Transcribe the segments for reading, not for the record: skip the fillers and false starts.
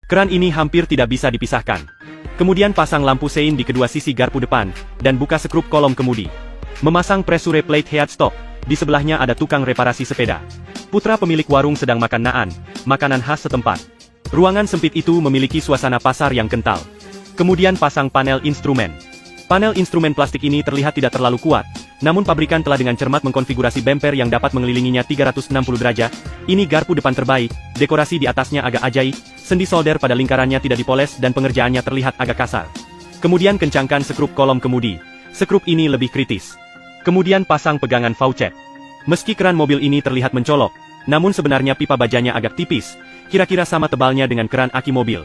Keran ini hampir tidak bisa dipisahkan. Kemudian pasang lampu sein di kedua sisi garpu depan, dan buka sekrup kolom kemudi. Memasang pressure plate head stop, di sebelahnya ada tukang reparasi sepeda. Putra pemilik warung sedang makan naan, makanan khas setempat. Ruangan sempit itu memiliki suasana pasar yang kental. Kemudian pasang panel instrumen. Panel instrumen plastik ini terlihat tidak terlalu kuat, namun pabrikan telah dengan cermat mengkonfigurasi bumper yang dapat mengelilinginya 360 derajat. Ini garpu depan terbaik, dekorasi di atasnya agak ajaib, sendi solder pada lingkarannya tidak dipoles dan pengerjaannya terlihat agak kasar. Kemudian kencangkan sekrup kolom kemudi. Sekrup ini lebih kritis. Kemudian pasang pegangan faucet. Meski keran mobil ini terlihat mencolok, namun sebenarnya pipa bajanya agak tipis, kira-kira sama tebalnya dengan keran aki mobil.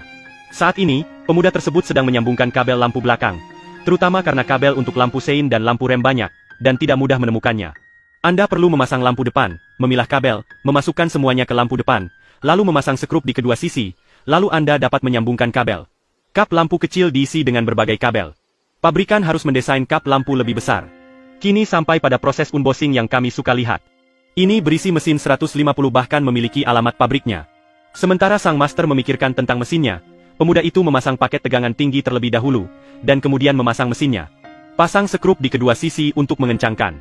Saat ini, pemuda tersebut sedang menyambungkan kabel lampu belakang, terutama karena kabel untuk lampu sein dan lampu rem banyak, dan tidak mudah menemukannya. Anda perlu memasang lampu depan, memilah kabel, memasukkan semuanya ke lampu depan, lalu memasang sekrup di kedua sisi, lalu Anda dapat menyambungkan kabel. Kap lampu kecil diisi dengan berbagai kabel. Pabrikan harus mendesain kap lampu lebih besar. Kini sampai pada proses unboxing yang kami suka lihat. Ini berisi mesin 150 bahkan memiliki alamat pabriknya. Sementara sang master memikirkan tentang mesinnya, pemuda itu memasang paket tegangan tinggi terlebih dahulu, dan kemudian memasang mesinnya. Pasang sekrup di kedua sisi untuk mengencangkan.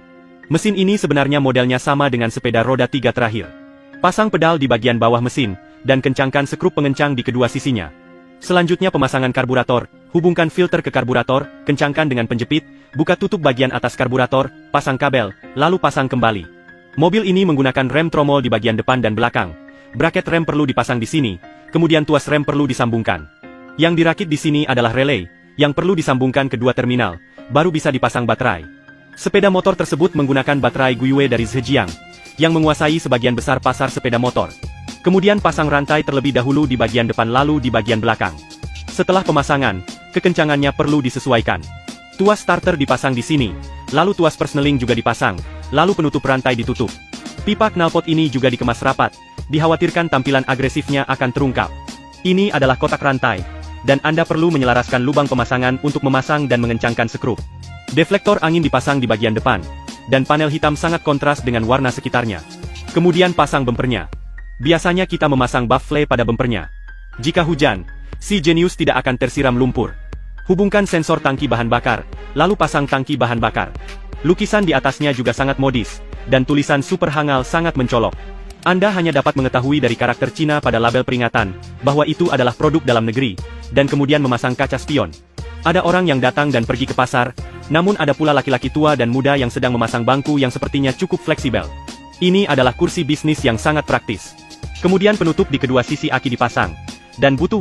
Mesin ini sebenarnya modelnya sama dengan sepeda roda 3 terakhir. Pasang pedal di bagian bawah mesin, dan kencangkan sekrup pengencang di kedua sisinya. Selanjutnya pemasangan karburator, hubungkan filter ke karburator, kencangkan dengan penjepit, buka tutup bagian atas karburator, pasang kabel, lalu pasang kembali. Mobil ini menggunakan rem tromol di bagian depan dan belakang. Braket rem perlu dipasang di sini, kemudian tuas rem perlu disambungkan. Yang dirakit di sini adalah relay, yang perlu disambungkan ke dua terminal, baru bisa dipasang baterai. Sepeda motor tersebut menggunakan baterai Guiwe dari Zhejiang, yang menguasai sebagian besar pasar sepeda motor. Kemudian pasang rantai terlebih dahulu di bagian depan lalu di bagian belakang. Setelah pemasangan, kekencangannya perlu disesuaikan. Tuas starter dipasang di sini, lalu tuas persneling juga dipasang, lalu penutup rantai ditutup. Pipa knalpot ini juga dikemas rapat, dikhawatirkan tampilan agresifnya akan terungkap. Ini adalah kotak rantai, dan Anda perlu menyelaraskan lubang pemasangan untuk memasang dan mengencangkan sekrup. Deflektor angin dipasang di bagian depan, dan panel hitam sangat kontras dengan warna sekitarnya. Kemudian pasang bumpernya. Biasanya kita memasang baffle pada bumpernya. Jika hujan, si Genius tidak akan tersiram lumpur. Hubungkan sensor tangki bahan bakar, lalu pasang tangki bahan bakar. Lukisan di atasnya juga sangat modis, dan tulisan Super Hangal sangat mencolok. Anda hanya dapat mengetahui dari karakter Cina pada label peringatan, bahwa itu adalah produk dalam negeri, dan kemudian memasang kaca spion. Ada orang yang datang dan pergi ke pasar, namun ada pula laki-laki tua dan muda yang sedang memasang bangku yang sepertinya cukup fleksibel. Ini adalah kursi bisnis yang sangat praktis. Kemudian penutup di kedua sisi aki dipasang, dan butuh